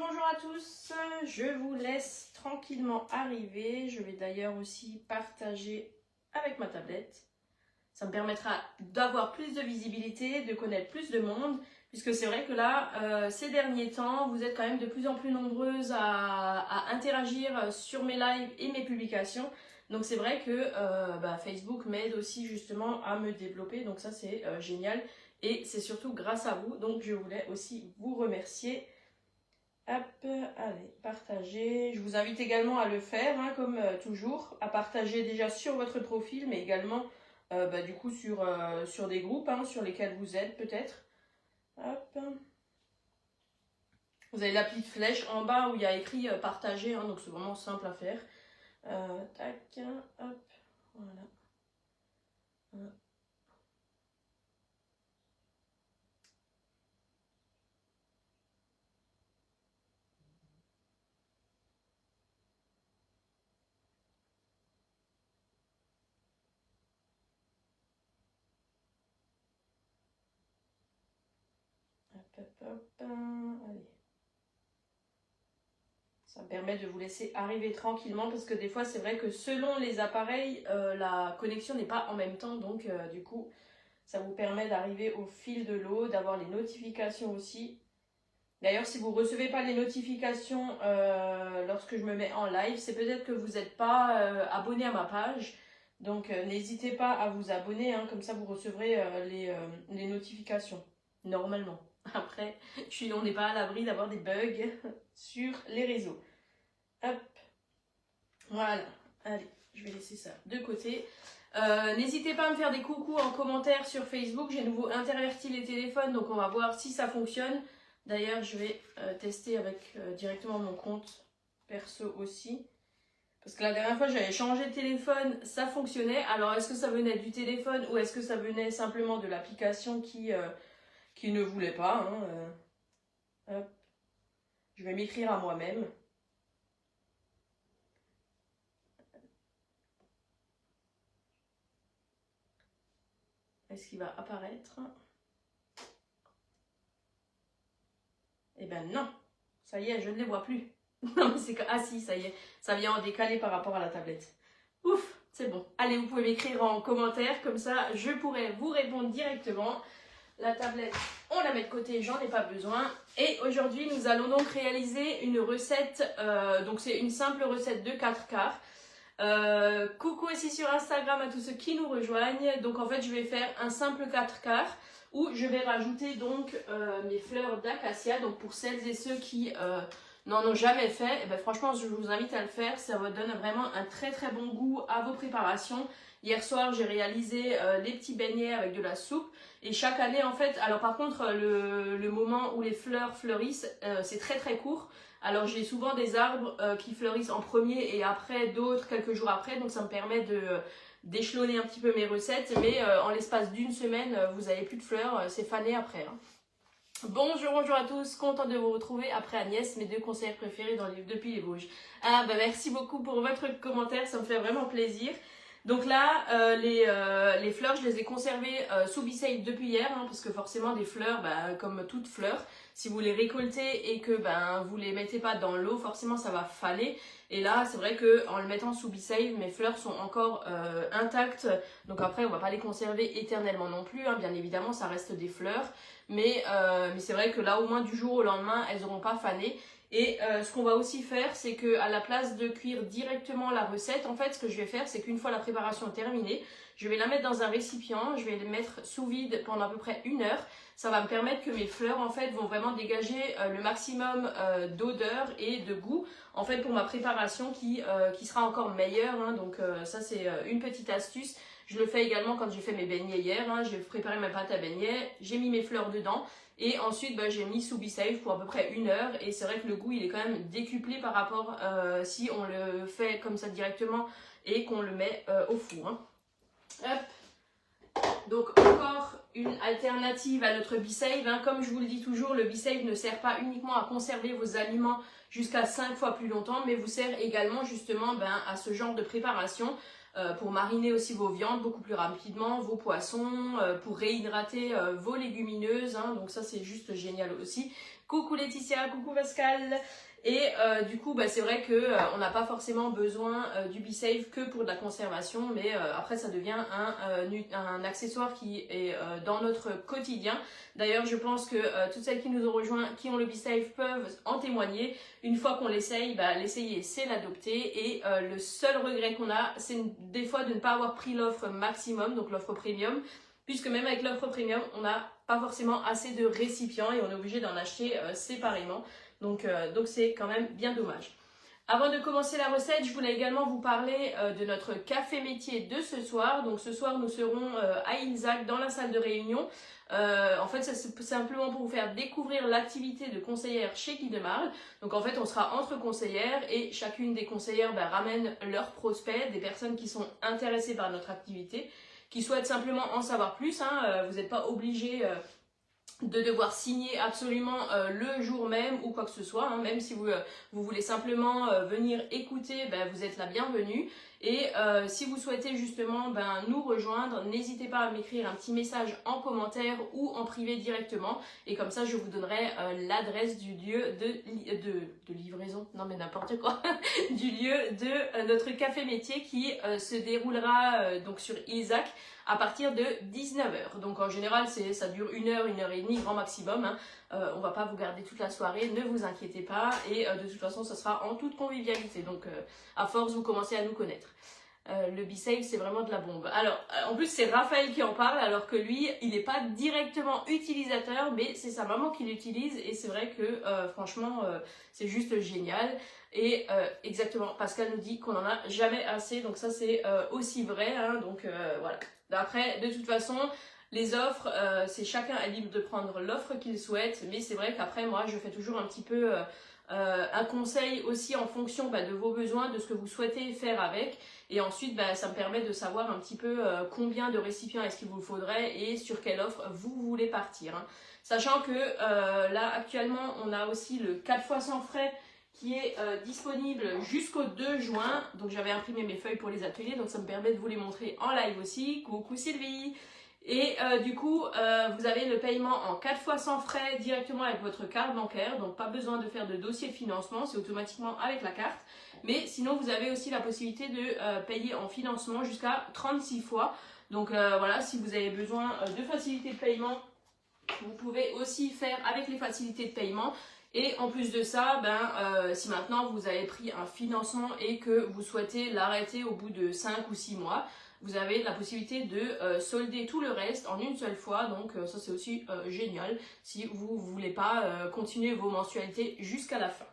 bonjour à tous, je vous laisse tranquillement arriver, je vais d'ailleurs aussi partager avec ma tablette. Ça me permettra d'avoir plus de visibilité, de connaître plus de monde, puisque c'est vrai que là, ces derniers temps, vous êtes quand même de plus en plus nombreuses à interagir sur mes lives et mes publications. Donc c'est vrai que Facebook m'aide aussi justement à me développer, donc ça c'est génial. Et c'est surtout grâce à vous, donc je voulais aussi vous remercier. Hop, allez, partager. Je vous invite également à le faire, hein, comme toujours, à partager déjà sur votre profil, mais également du coup sur des groupes hein, sur lesquels vous êtes peut-être. Hop. Vous avez la petite flèche en bas où il y a écrit partager, hein, donc c'est vraiment simple à faire. Tac, hop, voilà. Hop. Allez. Ça me permet de vous laisser arriver tranquillement parce que des fois c'est vrai que selon les appareils, la connexion n'est pas en même temps. Donc du coup, ça vous permet d'arriver au fil de l'eau, d'avoir les notifications aussi. D'ailleurs, si vous ne recevez pas les notifications lorsque je me mets en live, c'est peut-être que vous n'êtes pas abonné à ma page. Donc n'hésitez pas à vous abonner, hein, comme ça vous recevrez les notifications, normalement. Après, on n'est pas à l'abri d'avoir des bugs sur les réseaux. Hop, voilà, allez, je vais laisser ça de côté. N'hésitez pas à me faire des coucous en commentaire sur Facebook, j'ai nouveau interverti les téléphones, donc on va voir si ça fonctionne. D'ailleurs, je vais tester avec directement mon compte perso aussi. Parce que la dernière fois, j'avais changé de téléphone, ça fonctionnait. Alors, est-ce que ça venait du téléphone ou est-ce que ça venait simplement de l'application qui ne voulait pas hein, hop. Je vais m'écrire à moi-même. Est-ce qu'il va apparaître? Eh ben non, ça y est, je ne les vois plus. Non mais c'est que... Ah si, ça y est, ça vient en décalé par rapport à la tablette. Ouf, c'est bon. Allez, vous pouvez m'écrire en commentaire, comme ça je pourrai vous répondre directement. La tablette, on la met de côté, j'en ai pas besoin. Et aujourd'hui, nous allons donc réaliser une recette, donc c'est une simple recette de 4 quarts. Coucou aussi sur Instagram à tous ceux qui nous rejoignent. Donc en fait, je vais faire un simple 4 quarts où je vais rajouter donc mes fleurs d'acacia. Donc pour celles et ceux qui n'en ont jamais fait, eh ben, franchement, je vous invite à le faire. Ça vous donne vraiment un très très bon goût à vos préparations. Hier soir, j'ai réalisé les petits beignets avec de la soupe. Et chaque année, en fait, alors par contre, le moment où les fleurs fleurissent, c'est très très court. Alors j'ai souvent des arbres qui fleurissent en premier et après d'autres quelques jours après. Donc ça me permet d'échelonner un petit peu mes recettes. Mais en l'espace d'une semaine, vous n'avez plus de fleurs, c'est fané après. Hein. Bonjour à tous, contente de vous retrouver après Agnès, mes deux conseillères préférées depuis les Vosges. Ah bah merci beaucoup pour votre commentaire, ça me fait vraiment plaisir. Donc là, les fleurs, je les ai conservées sous B-Safe depuis hier, hein, parce que forcément des fleurs, comme toutes fleurs, si vous les récoltez et que vous les mettez pas dans l'eau, forcément ça va faner. Et là, c'est vrai que en le mettant sous B-Safe, mes fleurs sont encore intactes. Donc après, on va pas les conserver éternellement non plus, hein, bien évidemment, ça reste des fleurs. Mais c'est vrai que là, au moins du jour au lendemain, elles n'auront pas fané. Et ce qu'on va aussi faire, c'est qu'à la place de cuire directement la recette, en fait, ce que je vais faire, c'est qu'une fois la préparation terminée, je vais la mettre dans un récipient, je vais les mettre sous vide pendant à peu près 1 heure. Ça va me permettre que mes fleurs, en fait, vont vraiment dégager le maximum d'odeur et de goût, en fait, pour ma préparation qui sera encore meilleure. Hein. Donc ça, c'est une petite astuce. Je le fais également quand j'ai fait mes beignets hier. Hein. J'ai préparé ma pâte à beignets, j'ai mis mes fleurs dedans. Et ensuite, j'ai mis sous B-Safe pour à peu près 1 heure. Et c'est vrai que le goût, il est quand même décuplé par rapport si on le fait comme ça directement et qu'on le met au four. Hein. Hop. Donc encore une alternative à notre B-Safe. Hein. Comme je vous le dis toujours, le B-Safe ne sert pas uniquement à conserver vos aliments jusqu'à 5 fois plus longtemps, mais vous sert également justement à ce genre de préparation. Pour mariner aussi vos viandes beaucoup plus rapidement, vos poissons, pour réhydrater vos légumineuses, hein, donc ça c'est juste génial aussi. Coucou Laetitia, coucou Pascal. Et du coup, c'est vrai que on n'a pas forcément besoin du BeSafe que pour de la conservation, mais après ça devient un accessoire qui est dans notre quotidien. D'ailleurs, je pense que toutes celles qui nous ont rejoints, qui ont le BeSafe, peuvent en témoigner. Une fois qu'on l'essaye, l'essayer c'est l'adopter. Et le seul regret qu'on a, c'est des fois de ne pas avoir pris l'offre maximum, donc l'offre premium, puisque même avec l'offre premium, on n'a pas forcément assez de récipients et on est obligé d'en acheter séparément. Donc c'est quand même bien dommage. Avant de commencer la recette, je voulais également vous parler de notre café métier de ce soir. Donc ce soir, nous serons à Ilzac dans la salle de réunion. En fait, c'est simplement pour vous faire découvrir l'activité de conseillère chez Guy Demarle. Donc en fait, on sera entre conseillères et chacune des conseillères ramène leurs prospects, des personnes qui sont intéressées par notre activité, qui souhaitent simplement en savoir plus. Vous n'êtes pas obligés de devoir signer absolument le jour même ou quoi que ce soit, même si vous voulez simplement venir écouter, vous êtes la bienvenue. Et si vous souhaitez justement nous rejoindre, n'hésitez pas à m'écrire un petit message en commentaire ou en privé directement, et comme ça je vous donnerai l'adresse du lieu de livraison, non mais n'importe quoi, du lieu de notre café métier qui se déroulera donc sur Ilzac à partir de 19h. Donc en général ça dure 1 heure, 1 heure et demie grand maximum. On va pas vous garder toute la soirée, ne vous inquiétez pas, et de toute façon ça sera en toute convivialité, donc à force vous commencez à nous connaître. Le BeSafe c'est vraiment de la bombe. Alors en plus c'est Raphaël qui en parle, alors que lui il n'est pas directement utilisateur, mais c'est sa maman qui l'utilise, et c'est vrai que franchement c'est juste génial. Et exactement, Pascal nous dit qu'on n'en a jamais assez, donc ça c'est aussi vrai, donc voilà. Après, de toute façon, les offres, c'est chacun est libre de prendre l'offre qu'il souhaite, mais c'est vrai qu'après moi je fais toujours un petit peu un conseil aussi en fonction de vos besoins, de ce que vous souhaitez faire avec, et ensuite ça me permet de savoir un petit peu combien de récipients est-ce qu'il vous faudrait et sur quelle offre vous voulez partir. Sachant que là actuellement on a aussi le 4 fois sans frais qui est disponible jusqu'au 2 juin. Donc j'avais imprimé mes feuilles pour les ateliers, donc ça me permet de vous les montrer en live aussi. Coucou Sylvie. Et du coup, vous avez le paiement en 4 fois sans frais directement avec votre carte bancaire, donc pas besoin de faire de dossier de financement, c'est automatiquement avec la carte. Mais sinon, vous avez aussi la possibilité de payer en financement jusqu'à 36 fois. Donc voilà, si vous avez besoin de facilité de paiement, vous pouvez aussi faire avec les facilités de paiement. Et en plus de ça, si maintenant vous avez pris un financement et que vous souhaitez l'arrêter au bout de 5 ou 6 mois, vous avez la possibilité de solder tout le reste en une seule fois. Donc ça c'est aussi génial si vous ne voulez pas continuer vos mensualités jusqu'à la fin.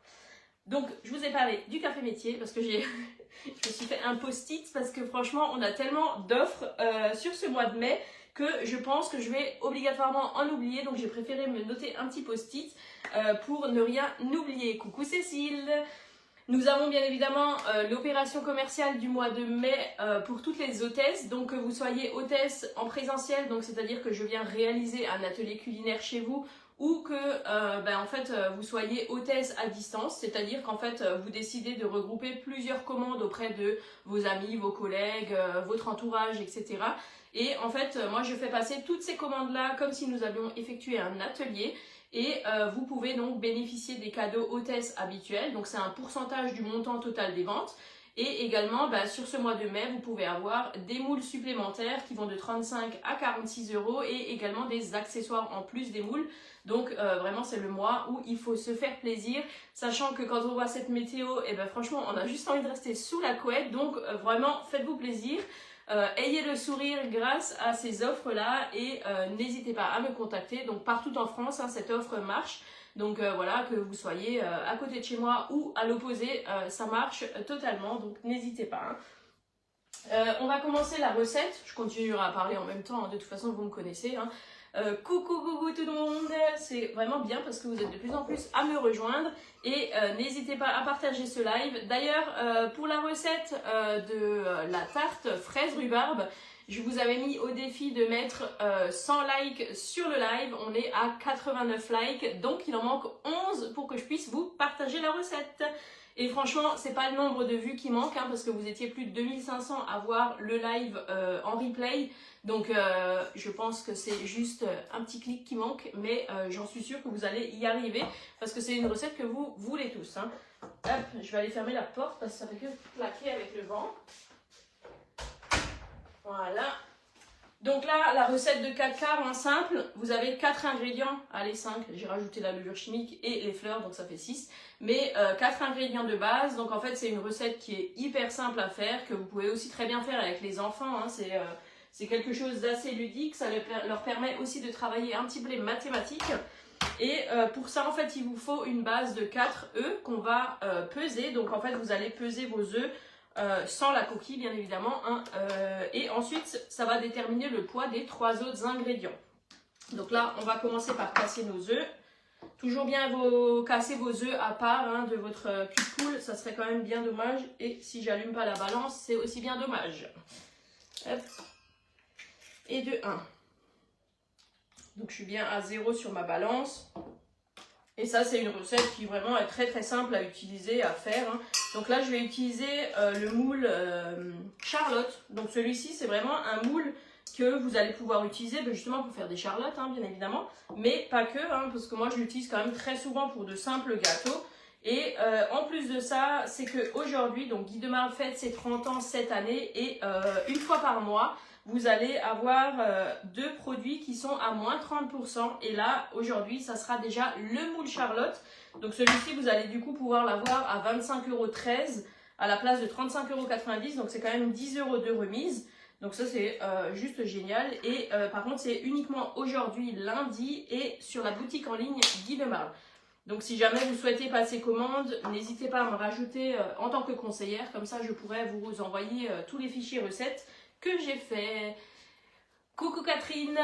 Donc je vous ai parlé du café métier parce que je me suis fait un post-it parce que franchement on a tellement d'offres sur ce mois de mai que je pense que je vais obligatoirement en oublier, donc j'ai préféré me noter un petit post-it pour ne rien oublier. Coucou Cécile. Nous avons bien évidemment l'opération commerciale du mois de mai pour toutes les hôtesses, donc que vous soyez hôtesse en présentiel, donc c'est-à-dire que je viens réaliser un atelier culinaire chez vous, ou que en fait vous soyez hôtesse à distance, c'est-à-dire qu'en fait vous décidez de regrouper plusieurs commandes auprès de vos amis, vos collègues, votre entourage, etc. Et en fait moi je fais passer toutes ces commandes là comme si nous avions effectué un atelier, et vous pouvez donc bénéficier des cadeaux hôtesse habituels, donc c'est un pourcentage du montant total des ventes. Et également, sur ce mois de mai, vous pouvez avoir des moules supplémentaires qui vont de 35 à 46 € et également des accessoires en plus des moules. Donc vraiment, c'est le mois où il faut se faire plaisir, sachant que quand on voit cette météo, franchement, on a juste envie de rester sous la couette. Donc vraiment, faites-vous plaisir. Ayez le sourire grâce à ces offres-là et n'hésitez pas à me contacter. Donc partout en France, cette offre marche. Donc voilà, que vous soyez à côté de chez moi ou à l'opposé, ça marche totalement, donc n'hésitez pas. On va commencer la recette, je continuerai à parler en même temps, de toute façon vous me connaissez. Coucou tout le monde, c'est vraiment bien parce que vous êtes de plus en plus à me rejoindre et n'hésitez pas à partager ce live. D'ailleurs, pour la recette de la tarte fraise rhubarbe, je vous avais mis au défi de mettre 100 likes sur le live. On est à 89 likes, donc il en manque 11 pour que je puisse vous partager la recette. Et franchement, c'est pas le nombre de vues qui manque, hein, parce que vous étiez plus de 2500 à voir le live en replay. Donc je pense que c'est juste un petit clic qui manque, mais j'en suis sûre que vous allez y arriver, parce que c'est une recette que vous voulez tous. Hein. Hop, je vais aller fermer la porte, parce que ça fait que claquer avec le vent. Voilà. Donc là, la recette de 4 quarts en simple, vous avez 4 ingrédients, allez 5, j'ai rajouté la levure chimique et les fleurs, donc ça fait 6. Mais 4 ingrédients de base, donc en fait c'est une recette qui est hyper simple à faire, que vous pouvez aussi très bien faire avec les enfants, hein. C'est quelque chose d'assez ludique, ça leur permet aussi de travailler un petit peu les mathématiques. Et pour ça en fait il vous faut une base de 4 œufs qu'on va peser, donc en fait vous allez peser vos œufs sans la coquille bien évidemment, hein, et ensuite ça va déterminer le poids des 3 autres ingrédients. Donc là on va commencer par casser nos œufs. Toujours bien casser vos œufs à part, hein, de votre cul de poule, ça serait quand même bien dommage, et si j'allume pas la balance c'est aussi bien dommage. Hop. Et de 1. Donc je suis bien à 0 sur ma balance. Et ça, c'est une recette qui vraiment est très très simple à utiliser, à faire. Hein. Donc là, je vais utiliser le moule Charlotte. Donc celui-ci, c'est vraiment un moule que vous allez pouvoir utiliser justement pour faire des charlottes, hein, bien évidemment. Mais pas que, hein, parce que moi, je l'utilise quand même très souvent pour de simples gâteaux. Et en plus de ça, c'est qu'aujourd'hui, donc Guy de Marle fête ses 30 ans cette année. Et une fois par mois, vous allez avoir 2 produits qui sont à moins 30%. Et là, aujourd'hui, ça sera déjà le moule Charlotte. Donc celui-ci, vous allez du coup pouvoir l'avoir à 25,13 € à la place de 35,90 €. Donc c'est quand même 10 € de remise. Donc ça, c'est juste génial. Et par contre, c'est uniquement aujourd'hui, lundi, et sur la boutique en ligne Guy de Marle. Donc si jamais vous souhaitez passer commande, n'hésitez pas à me rajouter en tant que conseillère. Comme ça, je pourrais vous envoyer tous les fichiers recettes que j'ai fait. Coucou Catherine.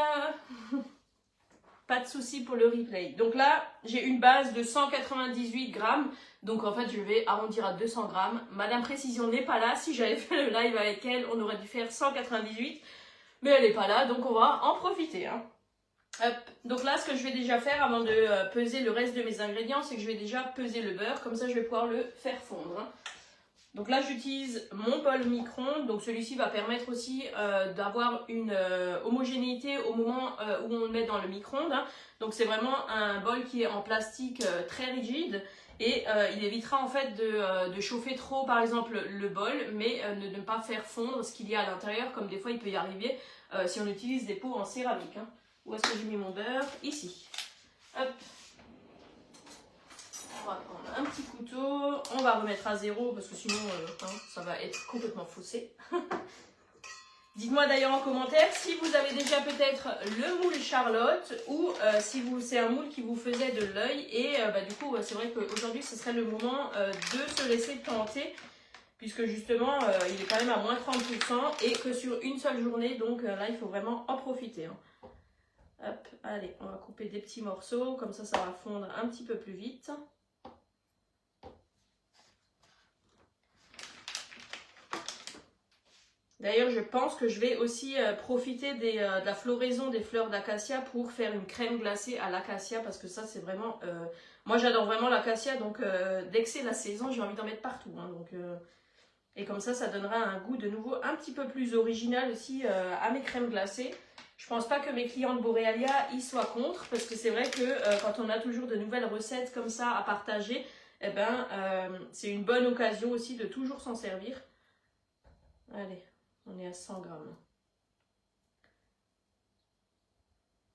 Pas de souci pour le replay. Donc là, j'ai une base de 198 grammes. Donc en fait, je vais arrondir à 200 grammes. Madame Précision n'est pas là. Si j'avais fait le live avec elle, on aurait dû faire 198. Mais elle n'est pas là, donc on va en profiter. Hein. Hop. Donc là, ce que je vais déjà faire avant de peser le reste de mes ingrédients, c'est que je vais déjà peser le beurre. Comme ça, je vais pouvoir le faire fondre. Hein. Donc là, j'utilise mon bol micro-ondes. Donc celui-ci va permettre aussi d'avoir une homogénéité au moment où on le met dans le micro-ondes. Hein. Donc c'est vraiment un bol qui est en plastique très rigide. Et il évitera en fait de chauffer trop par exemple le bol, mais de ne pas faire fondre ce qu'il y a à l'intérieur, comme des fois il peut y arriver si on utilise des pots en céramique. Hein. Où est-ce que j'ai mis mon beurre? Ici. Hop. On va prendre un petit couteau, on va remettre à 0 parce que sinon hein, ça va être complètement faussé. Dites-moi d'ailleurs en commentaire si vous avez déjà peut-être le moule Charlotte ou si c'est un moule qui vous faisait de l'œil. Et du coup, c'est vrai qu'aujourd'hui, ce serait le moment de se laisser tenter puisque justement, il est quand même à moins 30% et que sur une seule journée. Donc là, il faut vraiment en profiter. Hein. Hop, allez, on va couper des petits morceaux. Comme ça va fondre un petit peu plus vite. D'ailleurs, je pense que je vais aussi profiter de la floraison des fleurs d'acacia pour faire une crème glacée à l'acacia parce que ça, c'est vraiment... moi, j'adore vraiment l'acacia, donc dès que c'est la saison, j'ai envie d'en mettre partout. Hein, donc, et comme ça donnera un goût de nouveau un petit peu plus original aussi à mes crèmes glacées. Je pense pas que mes clients de Borealia y soient contre parce que c'est vrai que quand on a toujours de nouvelles recettes comme ça à partager, eh ben, c'est une bonne occasion aussi de toujours s'en servir. Allez. On est à 100 grammes.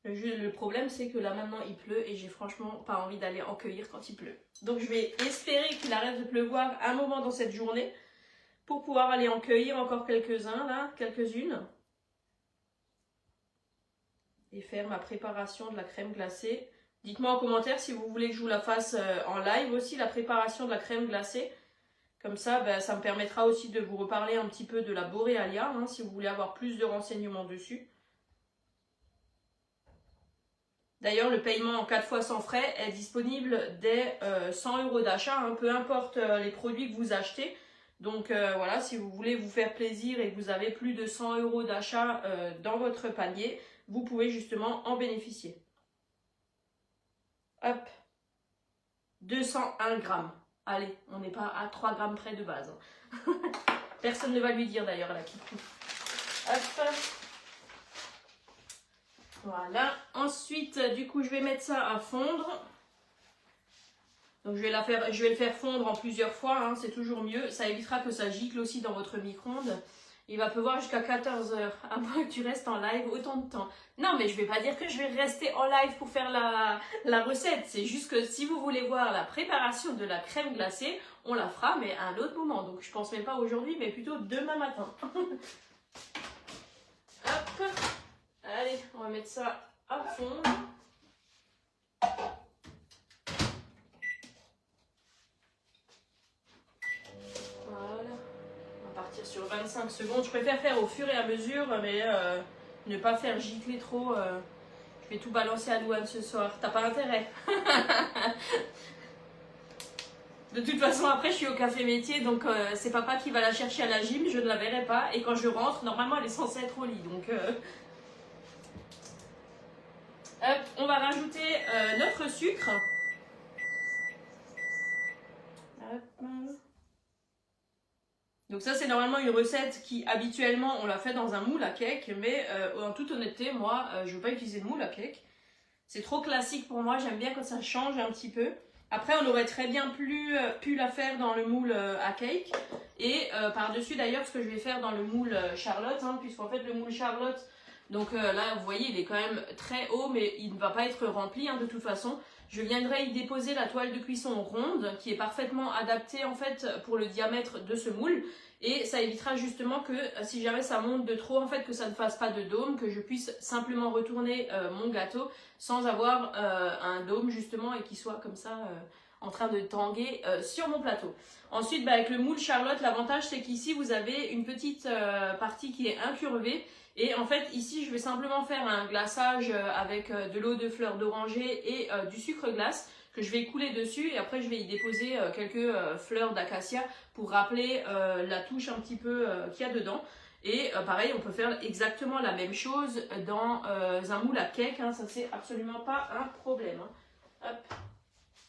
Le problème, c'est que là, maintenant, il pleut et j'ai franchement pas envie d'aller en cueillir quand il pleut. Donc, je vais espérer qu'il arrête de pleuvoir un moment dans cette journée pour pouvoir aller en cueillir encore quelques-uns, là, quelques-unes. Et faire ma préparation de la crème glacée. Dites-moi en commentaire si vous voulez que je vous la fasse en live aussi, la préparation de la crème glacée. Comme ça, ça me permettra aussi de vous reparler un petit peu de la Borealia, hein, si vous voulez avoir plus de renseignements dessus. D'ailleurs, le paiement en 4 fois sans frais est disponible dès 100 € d'achat, hein, peu importe les produits que vous achetez. Donc voilà, si vous voulez vous faire plaisir et que vous avez plus de 100 € d'achat dans votre panier, vous pouvez justement en bénéficier. Hop, 201 grammes. allez, on n'est pas à 3 grammes près de base. Personne ne va lui dire d'ailleurs à la Kikou. Hop. Voilà. Ensuite, du coup, je vais mettre ça à fondre. Donc je vais le faire fondre en plusieurs fois, hein, c'est toujours mieux. Ça évitera que ça gicle aussi dans votre micro-ondes. Il va pleuvoir jusqu'à 14 h, à moins que tu restes en live autant de temps. Non, mais je ne vais pas dire que je vais rester en live pour faire la recette. C'est juste que si vous voulez voir la préparation de la crème glacée, on la fera, mais à un autre moment. Donc je pense même pas aujourd'hui, mais plutôt demain matin. Hop. Allez, on va mettre ça à fond. Sur 25 secondes, je préfère faire au fur et à mesure, mais ne pas faire gicler trop. Je vais tout balancer à Louane ce soir, t'as pas intérêt. De toute façon, après je suis au café métier, donc c'est papa qui va la chercher à la gym, je ne la verrai pas, et quand je rentre, normalement elle est censée être au lit, donc hop, on va rajouter notre sucre. Hop. Donc ça c'est normalement une recette qui habituellement on la fait dans un moule à cake, mais en toute honnêteté moi je ne veux pas utiliser de moule à cake. C'est trop classique pour moi, j'aime bien quand ça change un petit peu. Après on aurait très bien pu la faire dans le moule à cake. Et par-dessus d'ailleurs ce que je vais faire dans le moule Charlotte, hein, puisqu'en fait le moule Charlotte, donc là vous voyez il est quand même très haut mais il ne va pas être rempli hein, de toute façon. Je viendrai y déposer la toile de cuisson ronde qui est parfaitement adaptée en fait pour le diamètre de ce moule et ça évitera justement que si jamais ça monte de trop en fait que ça ne fasse pas de dôme, que je puisse simplement retourner mon gâteau sans avoir un dôme justement et qu'il soit comme ça en train de tanguer sur mon plateau. Ensuite avec le moule Charlotte, l'avantage c'est qu'ici vous avez une petite partie qui est incurvée. Et en fait ici je vais simplement faire un glaçage avec de l'eau de fleur d'oranger et du sucre glace que je vais couler dessus et après je vais y déposer quelques fleurs d'acacia pour rappeler la touche un petit peu qu'il y a dedans. Et pareil on peut faire exactement la même chose dans un moule à cake, hein, ça c'est absolument pas un problème. Hein. Hop.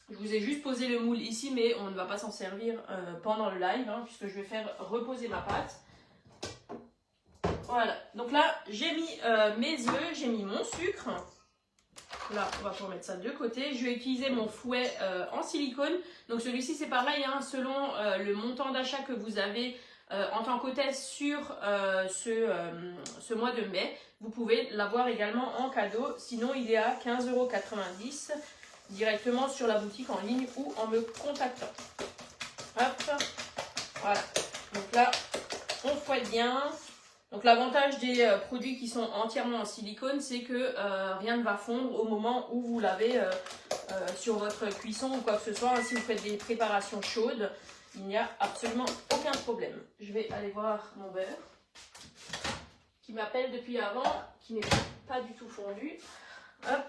Je vous ai juste posé le moule ici mais on ne va pas s'en servir pendant le live hein, puisque je vais faire reposer ma pâte. Voilà, donc là j'ai mis mes œufs, j'ai mis mon sucre. Là on va pouvoir mettre ça de côté. Je vais utiliser mon fouet en silicone. Donc celui-ci c'est pareil, hein, selon le montant d'achat que vous avez en tant qu'hôtesse sur ce mois de mai. Vous pouvez l'avoir également en cadeau. Sinon il est à 15,90 € directement sur la boutique en ligne ou en me contactant. Hop, voilà. Donc là on fouette bien. Donc l'avantage des produits qui sont entièrement en silicone, c'est que rien ne va fondre au moment où vous l'avez sur votre cuisson ou quoi que ce soit. Si vous faites des préparations chaudes, il n'y a absolument aucun problème. Je vais aller voir mon beurre qui m'appelle depuis avant, qui n'est pas du tout fondu. Hop.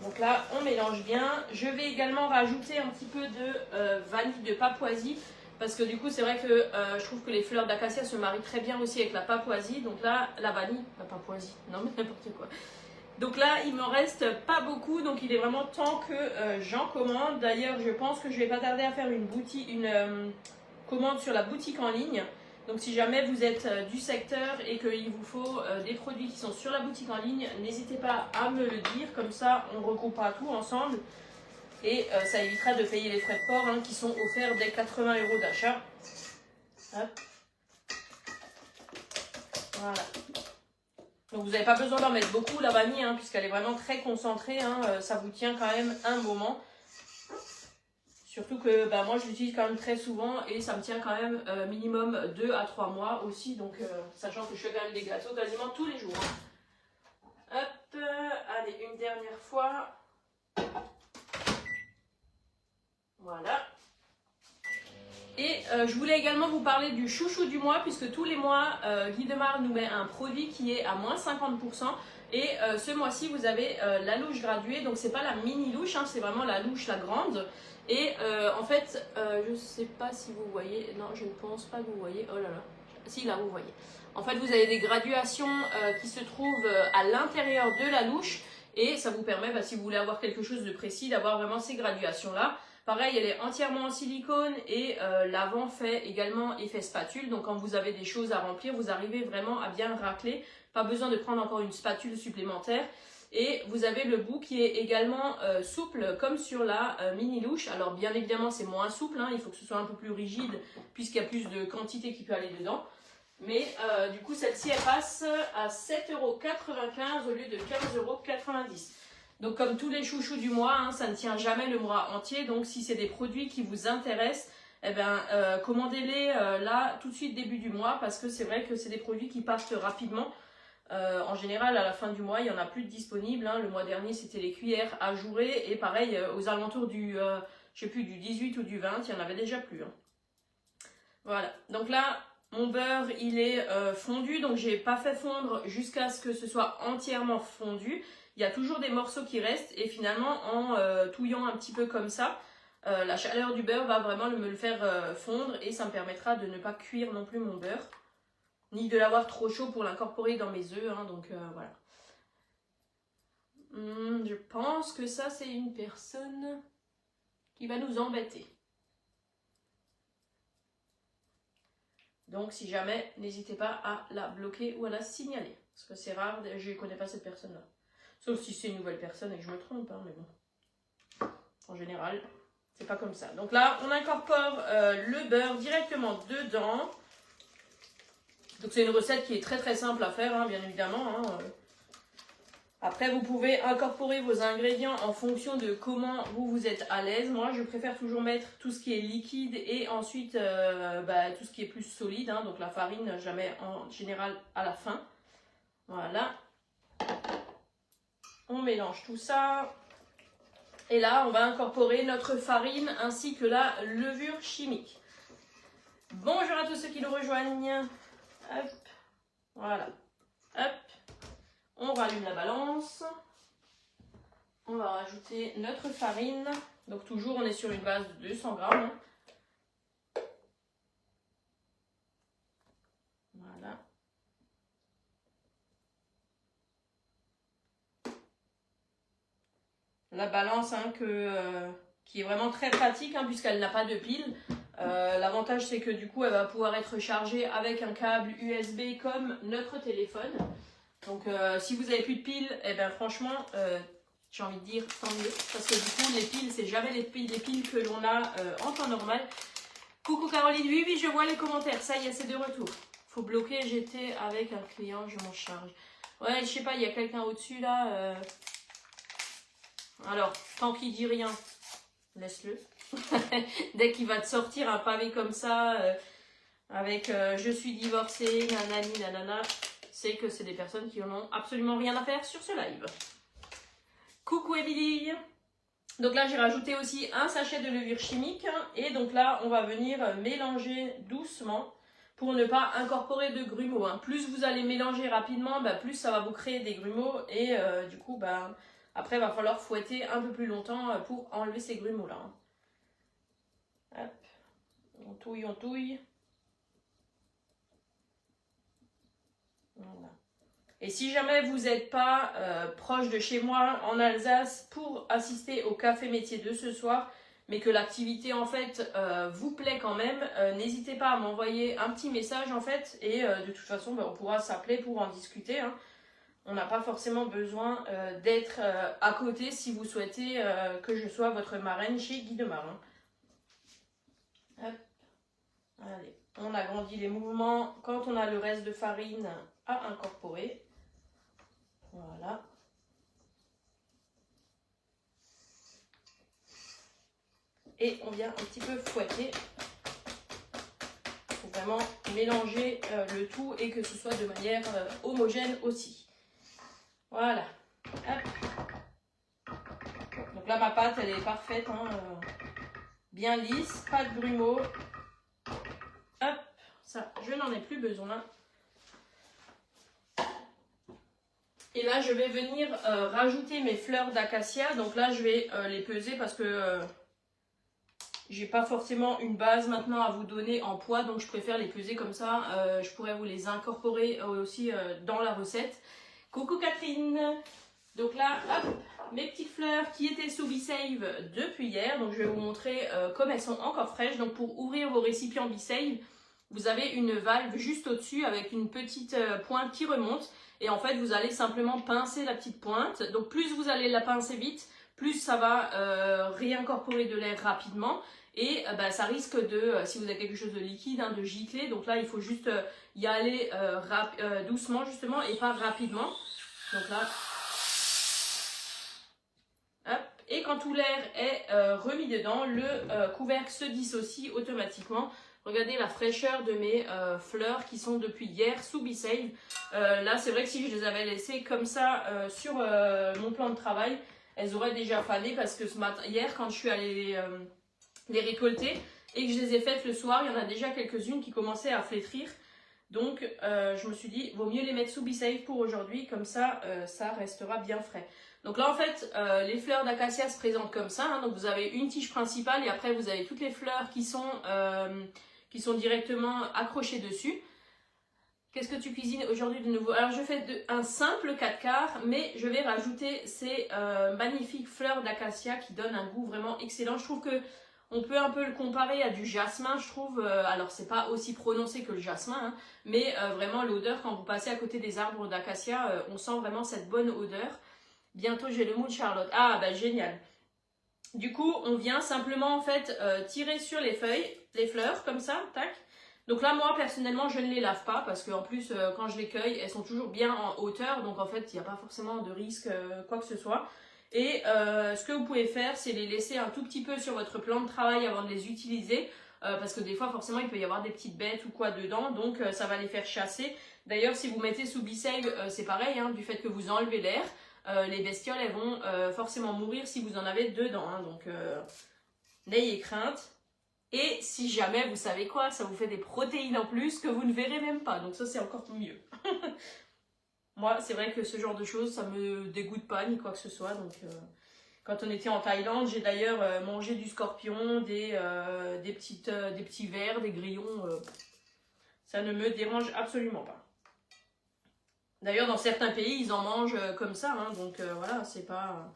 Donc là, on mélange bien. Je vais également rajouter un petit peu de vanille de Papouasie. Parce que du coup, c'est vrai que je trouve que les fleurs d'acacia se marient très bien aussi avec la Papouasie. Donc là, la vanille, la Papouasie, non mais n'importe quoi. Donc là, il m'en reste pas beaucoup. Donc il est vraiment temps que j'en commande. D'ailleurs, je pense que je vais pas tarder à faire une commande sur la boutique en ligne. Donc si jamais vous êtes du secteur et qu'il vous faut des produits qui sont sur la boutique en ligne, n'hésitez pas à me le dire. Comme ça, on regroupera tout ensemble. Et ça évitera de payer les frais de port hein, qui sont offerts dès 80 € d'achat. Voilà. Donc vous n'avez pas besoin d'en mettre beaucoup la vanille hein, puisqu'elle est vraiment très concentrée. Hein, ça vous tient quand même un moment. Surtout que bah, moi je l'utilise quand même très souvent et ça me tient quand même minimum 2 à 3 mois aussi. Donc sachant que je fais quand même des gâteaux quasiment tous les jours. Hop, allez une dernière fois. Voilà. Et je voulais également vous parler du chouchou du mois puisque tous les mois, Guy Demar nous met un produit qui est à moins 50%. Et ce mois-ci, vous avez la louche graduée. Donc c'est pas la mini louche, hein, c'est vraiment la louche, la grande. Et en fait, je sais pas si vous voyez. Non, je ne pense pas que vous voyez. Oh là là. Si, là, vous voyez. En fait, vous avez des graduations qui se trouvent à l'intérieur de la louche. Et ça vous permet, bah, si vous voulez avoir quelque chose de précis, d'avoir vraiment ces graduations-là. Pareil, elle est entièrement en silicone et l'avant fait également effet spatule. Donc quand vous avez des choses à remplir, vous arrivez vraiment à bien racler. Pas besoin de prendre encore une spatule supplémentaire. Et vous avez le bout qui est également souple comme sur la mini louche. Alors bien évidemment c'est moins souple, hein, il faut que ce soit un peu plus rigide puisqu'il y a plus de quantité qui peut aller dedans. Mais du coup celle-ci elle passe à 7,95 € au lieu de 15,90 €. Donc comme tous les chouchous du mois, hein, ça ne tient jamais le mois entier. Donc si c'est des produits qui vous intéressent, eh ben, commandez-les là tout de suite début du mois parce que c'est vrai que c'est des produits qui partent rapidement. En général, à la fin du mois, il n'y en a plus de disponibles. Hein. Le mois dernier, c'était les cuillères ajourées. Et pareil, aux alentours du, je sais plus, du 18 ou du 20, il n'y en avait déjà plus. Hein. Voilà. Donc là, mon beurre, il est fondu. Donc, j'ai pas fait fondre jusqu'à ce que ce soit entièrement fondu. Il y a toujours des morceaux qui restent. Et finalement, en touillant un petit peu comme ça, la chaleur du beurre va vraiment me le faire fondre. Et ça me permettra de ne pas cuire non plus mon beurre. Ni de l'avoir trop chaud pour l'incorporer dans mes œufs, hein, donc voilà. Je pense que ça c'est une personne qui va nous embêter. Donc si jamais, n'hésitez pas à la bloquer ou à la signaler. Parce que c'est rare, je ne connais pas cette personne-là. Sauf si c'est une nouvelle personne et que je me trompe, hein, mais bon. En général, c'est pas comme ça. Donc là, on incorpore le beurre directement dedans. Donc c'est une recette qui est très très simple à faire, hein, bien évidemment. Hein. Après, vous pouvez incorporer vos ingrédients en fonction de comment vous êtes à l'aise. Moi, je préfère toujours mettre tout ce qui est liquide et ensuite tout ce qui est plus solide. Hein. Donc la farine, je la mets en général à la fin. Voilà. On mélange tout ça. Et là, on va incorporer notre farine ainsi que la levure chimique. Bonjour à tous ceux qui nous rejoignent. Hop, voilà, hop, on rallume la balance, on va rajouter notre farine, donc toujours on est sur une base de 200 grammes, voilà, la balance hein, qui est vraiment très pratique hein, puisqu'elle n'a pas de pile. L'avantage c'est que du coup elle va pouvoir être chargée avec un câble USB comme notre téléphone. Donc si vous avez plus de piles, eh ben franchement j'ai envie de dire tant mieux. Parce que du coup les piles c'est jamais les piles que l'on a en temps normal. Coucou Caroline, oui je vois les commentaires, ça y est c'est de retour. Faut bloquer, j'étais avec un client, je m'en charge. Ouais je sais pas, il y a quelqu'un au-dessus là. Alors tant qu'il dit rien, laisse-le. Dès qu'il va te sortir un pavé comme ça, avec je suis divorcée, nanani, nanana, c'est que c'est des personnes qui n'ont absolument rien à faire sur ce live. Coucou Émilie. Donc là, j'ai rajouté aussi un sachet de levure chimique. Et donc là, on va venir mélanger doucement pour ne pas incorporer de grumeaux. Hein. Plus vous allez mélanger rapidement, plus ça va vous créer des grumeaux. Et du coup, après, il va falloir fouetter un peu plus longtemps pour enlever ces grumeaux-là. Hein. Hop, on touille, on touille. Voilà. Et si jamais vous n'êtes pas proche de chez moi en Alsace pour assister au café métier de ce soir, mais que l'activité en fait vous plaît quand même, n'hésitez pas à m'envoyer un petit message en fait et de toute façon on pourra s'appeler pour en discuter. Hein. On n'a pas forcément besoin d'être à côté si vous souhaitez que je sois votre marraine chez Guy Demar. Hein. Hop. Allez, on agrandit les mouvements quand on a le reste de farine à incorporer. Voilà. Et on vient un petit peu fouetter pour vraiment mélanger le tout et que ce soit de manière homogène aussi. Voilà. Hop. Donc là ma pâte elle est parfaite, hein, bien lisse, pas de grumeaux. Hop, ça je n'en ai plus besoin. Et là je vais venir rajouter mes fleurs d'acacia. Donc là je vais les peser parce que j'ai pas forcément une base maintenant à vous donner en poids. Donc je préfère les peser comme ça. Je pourrais vous les incorporer aussi dans la recette. Coucou Catherine. Donc là, hop, mes petites fleurs qui étaient sous B-Save depuis hier. Donc je vais vous montrer comme elles sont encore fraîches. Donc pour ouvrir vos récipients B-Save, vous avez une valve juste au-dessus avec une petite pointe qui remonte. Et en fait, vous allez simplement pincer la petite pointe. Donc plus vous allez la pincer vite, plus ça va réincorporer de l'air rapidement. Et ça risque de, si vous avez quelque chose de liquide, de gicler. Donc là, il faut juste y aller doucement justement et pas rapidement. Donc là... Hop. Et quand tout l'air est remis dedans, le couvercle se dissocie automatiquement. Regardez la fraîcheur de mes fleurs qui sont depuis hier sous B-Save. Là, c'est vrai que si je les avais laissées comme ça sur mon plan de travail, elles auraient déjà fané parce que ce matin, hier, quand je suis allée les récolter et que je les ai faites le soir, il y en a déjà quelques-unes qui commençaient à flétrir. Donc, je me suis dit, vaut mieux les mettre sous B-Save pour aujourd'hui, comme ça, ça restera bien frais. Donc là, en fait, les fleurs d'acacia se présentent comme ça. Hein. Donc, vous avez une tige principale et après, vous avez toutes les fleurs qui sont directement accrochées dessus. Qu'est-ce que tu cuisines aujourd'hui de nouveau? Alors, je fais un simple 4 quarts, mais je vais rajouter ces magnifiques fleurs d'acacia qui donnent un goût vraiment excellent. Je trouve que on peut un peu le comparer à du jasmin, je trouve. Alors, c'est pas aussi prononcé que le jasmin, hein, mais vraiment l'odeur, quand vous passez à côté des arbres d'acacia, on sent vraiment cette bonne odeur. Bientôt, j'ai le mood Charlotte. Ah, bah génial. Du coup, on vient simplement en fait tirer sur les feuilles, les fleurs, comme ça, tac. Donc là, moi, personnellement, je ne les lave pas parce qu'en plus, quand je les cueille, elles sont toujours bien en hauteur. Donc en fait, il n'y a pas forcément de risque, quoi que ce soit. Et ce que vous pouvez faire, c'est les laisser un tout petit peu sur votre plan de travail avant de les utiliser. Parce que des fois, forcément, il peut y avoir des petites bêtes ou quoi dedans. Donc ça va les faire chasser. D'ailleurs, si vous mettez sous B-Save, c'est pareil, hein, du fait que vous enlevez l'air. Les bestioles, elles vont forcément mourir si vous en avez dedans. Hein, donc, n'ayez crainte. Et si jamais, vous savez quoi, ça vous fait des protéines en plus que vous ne verrez même pas. Donc ça, c'est encore mieux. Moi, c'est vrai que ce genre de choses, ça me dégoûte pas ni quoi que ce soit. Donc, quand on était en Thaïlande, j'ai d'ailleurs mangé du scorpion, des petits vers, des grillons. Ça ne me dérange absolument pas. D'ailleurs, dans certains pays, ils en mangent comme ça, hein, donc voilà, c'est pas...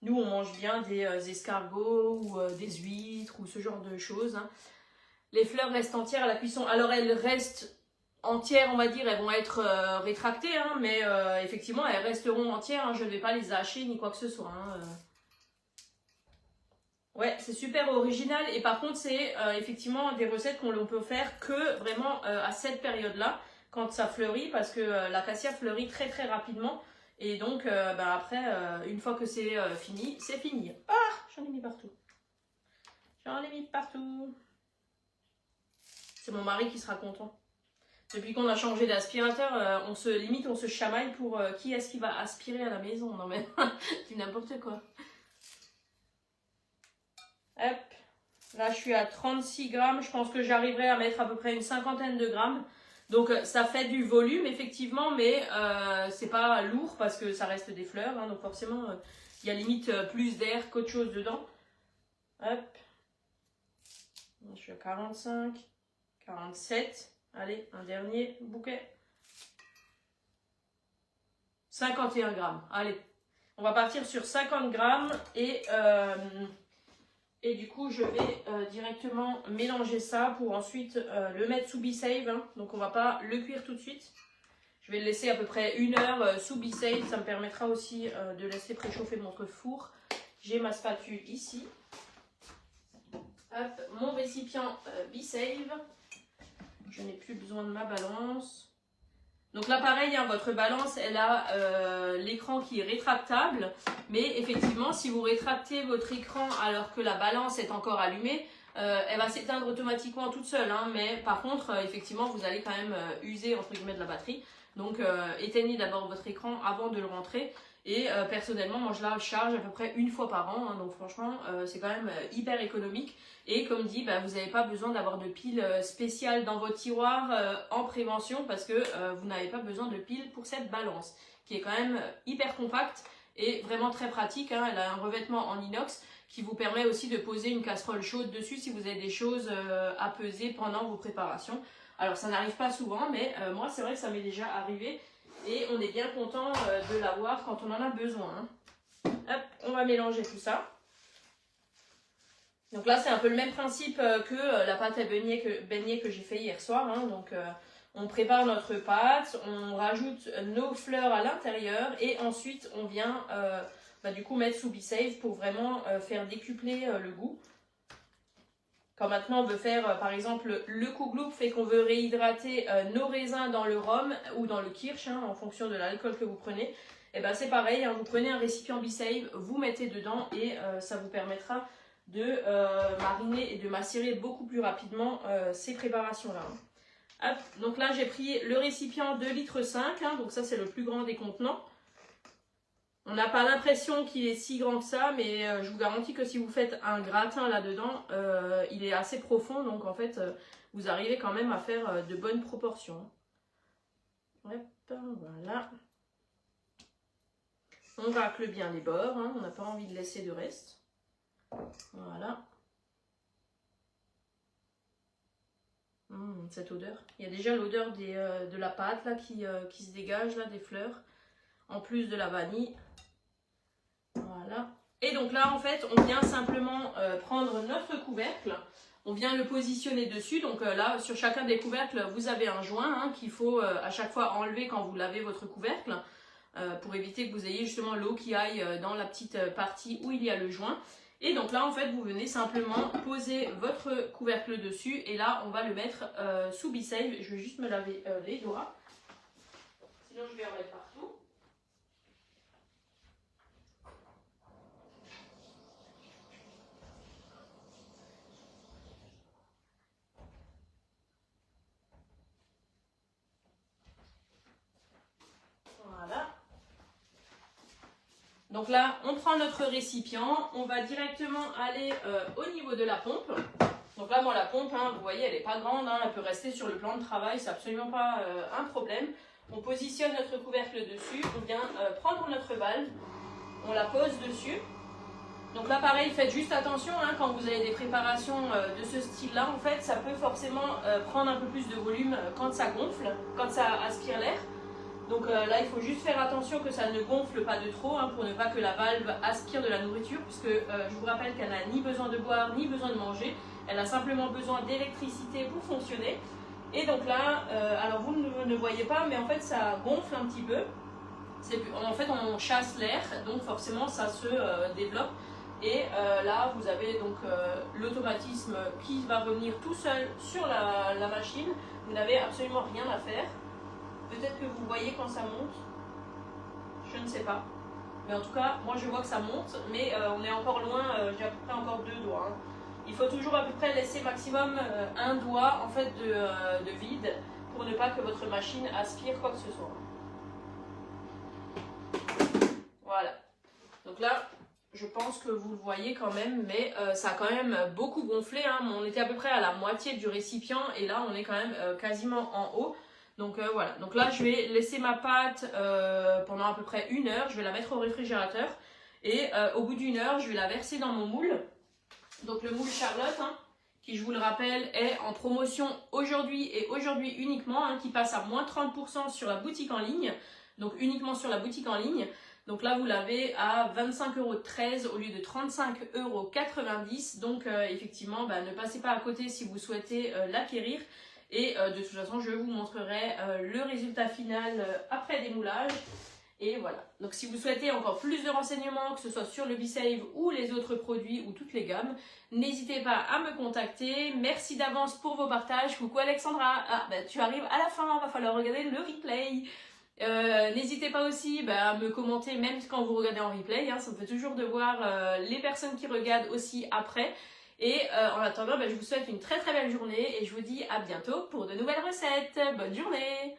Nous, on mange bien des escargots ou des huîtres ou ce genre de choses. Hein. Les fleurs restent entières à la cuisson. Alors, elles restent entières, on va dire, elles vont être rétractées, hein, mais effectivement, elles resteront entières. Hein, je ne vais pas les hacher ni quoi que ce soit. Hein, Ouais, c'est super original et par contre, c'est effectivement des recettes qu'on peut faire que vraiment à cette période-là. Quand ça fleurit, parce que l'acacia fleurit très très rapidement. Et donc, après, une fois que c'est fini, c'est fini. Ah, j'en ai mis partout. J'en ai mis partout. C'est mon mari qui sera content. Depuis qu'on a changé d'aspirateur, on se chamaille pour qui est-ce qui va aspirer à la maison. Non mais, c'est n'importe quoi. Hop. Là, je suis à 36 grammes. Je pense que j'arriverai à mettre à peu près une cinquantaine de grammes. Donc ça fait du volume effectivement, mais c'est pas lourd parce que ça reste des fleurs, hein, donc forcément il y a limite plus d'air qu'autre chose dedans. Hop, je suis à 45, 47, allez un dernier bouquet. 51 grammes, allez, on va partir sur 50 grammes et du coup, je vais directement mélanger ça pour ensuite le mettre sous B-Save. Hein. Donc, on ne va pas le cuire tout de suite. Je vais le laisser à peu près 1 heure sous B-Save. Ça me permettra aussi de laisser préchauffer mon four. J'ai ma spatule ici. Hop, mon récipient B-Save. Je n'ai plus besoin de ma balance. Donc là, pareil, hein, votre balance, elle a l'écran qui est rétractable. Mais effectivement, si vous rétractez votre écran alors que la balance est encore allumée, elle va s'éteindre automatiquement toute seule. Hein, mais par contre, effectivement, vous allez quand même user entre guillemets de la batterie. Donc, éteignez d'abord votre écran avant de le rentrer. Et personnellement, moi, je la charge à peu près 1 fois par an. Hein, donc franchement, c'est quand même hyper économique. Et comme dit, vous n'avez pas besoin d'avoir de piles spéciales dans votre tiroir en prévention parce que vous n'avez pas besoin de piles pour cette balance qui est quand même hyper compacte et vraiment très pratique. Hein. Elle a un revêtement en inox qui vous permet aussi de poser une casserole chaude dessus si vous avez des choses à peser pendant vos préparations. Alors ça n'arrive pas souvent, mais moi c'est vrai que ça m'est déjà arrivé et on est bien content de l'avoir quand on en a besoin. Hein. Hop, on va mélanger tout ça. Donc là c'est un peu le même principe que la pâte à beignet que j'ai fait hier soir. Hein. Donc on prépare notre pâte, on rajoute nos fleurs à l'intérieur et ensuite on vient du coup mettre sous B-Save pour vraiment faire décupler le goût. Quand maintenant on veut faire par exemple le Kougloop fait qu'on veut réhydrater nos raisins dans le rhum ou dans le kirsch hein, en fonction de l'alcool que vous prenez, et ben c'est pareil, hein, vous prenez un récipient B-Save, vous mettez dedans et ça vous permettra de mariner et de macérer beaucoup plus rapidement ces préparations là. Hein. Hop, donc là j'ai pris le récipient 2,5 litres, hein, donc ça c'est le plus grand des contenants. On n'a pas l'impression qu'il est si grand que ça, mais je vous garantis que si vous faites un gratin là-dedans, il est assez profond, donc en fait vous arrivez quand même à faire de bonnes proportions. Hop, voilà. On racle bien les bords, hein, on n'a pas envie de laisser de reste. Voilà. Cette odeur. Il y a déjà l'odeur de la pâte là, qui se dégage, là, des fleurs, en plus de la vanille. Voilà. Et donc là, en fait, on vient simplement prendre notre couvercle. On vient le positionner dessus. Donc là, sur chacun des couvercles, vous avez un joint hein, qu'il faut à chaque fois enlever quand vous lavez votre couvercle. Pour éviter que vous ayez justement l'eau qui aille dans la petite partie où il y a le joint. Et donc là, en fait, vous venez simplement poser votre couvercle dessus. Et là, on va le mettre sous B-Save. Je vais juste me laver les doigts. Sinon, je vais en mettre partout. Voilà. Donc là, on prend notre récipient, on va directement aller au niveau de la pompe. Donc là, moi, la pompe, hein, vous voyez, elle n'est pas grande, hein, elle peut rester sur le plan de travail, c'est absolument pas un problème. On positionne notre couvercle dessus, on vient prendre notre valve, on la pose dessus. Donc là, pareil, faites juste attention, hein, quand vous avez des préparations de ce style-là, en fait, ça peut forcément prendre un peu plus de volume quand ça gonfle, quand ça aspire l'air. Donc là, il faut juste faire attention que ça ne gonfle pas de trop hein, pour ne pas que la valve aspire de la nourriture, puisque je vous rappelle qu'elle n'a ni besoin de boire ni besoin de manger, elle a simplement besoin d'électricité pour fonctionner. Et donc là, alors vous ne voyez pas, mais en fait ça gonfle un petit peu. En fait, on chasse l'air, donc forcément ça se développe. Et là, vous avez donc l'automatisme qui va revenir tout seul sur la machine. Vous n'avez absolument rien à faire. Peut-être que vous voyez quand ça monte, je ne sais pas. Mais en tout cas, moi je vois que ça monte, mais on est encore loin, j'ai à peu près encore 2 doigts. Hein. Il faut toujours à peu près laisser maximum un doigt en fait de vide pour ne pas que votre machine aspire quoi que ce soit. Voilà. Donc là, je pense que vous le voyez quand même, mais ça a quand même beaucoup gonflé. Hein. On était à peu près à la moitié du récipient et là on est quand même quasiment en haut. Donc voilà, donc là je vais laisser ma pâte pendant à peu près 1 heure, je vais la mettre au réfrigérateur et au bout d'1 heure je vais la verser dans mon moule. Donc le moule Charlotte, hein, qui je vous le rappelle est en promotion aujourd'hui et aujourd'hui uniquement, hein, qui passe à moins 30% sur la boutique en ligne, donc uniquement sur la boutique en ligne. Donc là vous l'avez à 25,13 € au lieu de 35,90 €, donc effectivement ne passez pas à côté si vous souhaitez l'acquérir. Et de toute façon, je vous montrerai le résultat final après démoulage. Et voilà. Donc si vous souhaitez encore plus de renseignements, que ce soit sur le B-Save ou les autres produits ou toutes les gammes, n'hésitez pas à me contacter. Merci d'avance pour vos partages. Coucou Alexandra. Ah, tu arrives à la fin, va falloir regarder le replay. N'hésitez pas aussi à me commenter même quand vous regardez en replay. Hein, ça me fait toujours de voir les personnes qui regardent aussi après. Et en attendant, je vous souhaite une très très belle journée et je vous dis à bientôt pour de nouvelles recettes. Bonne journée!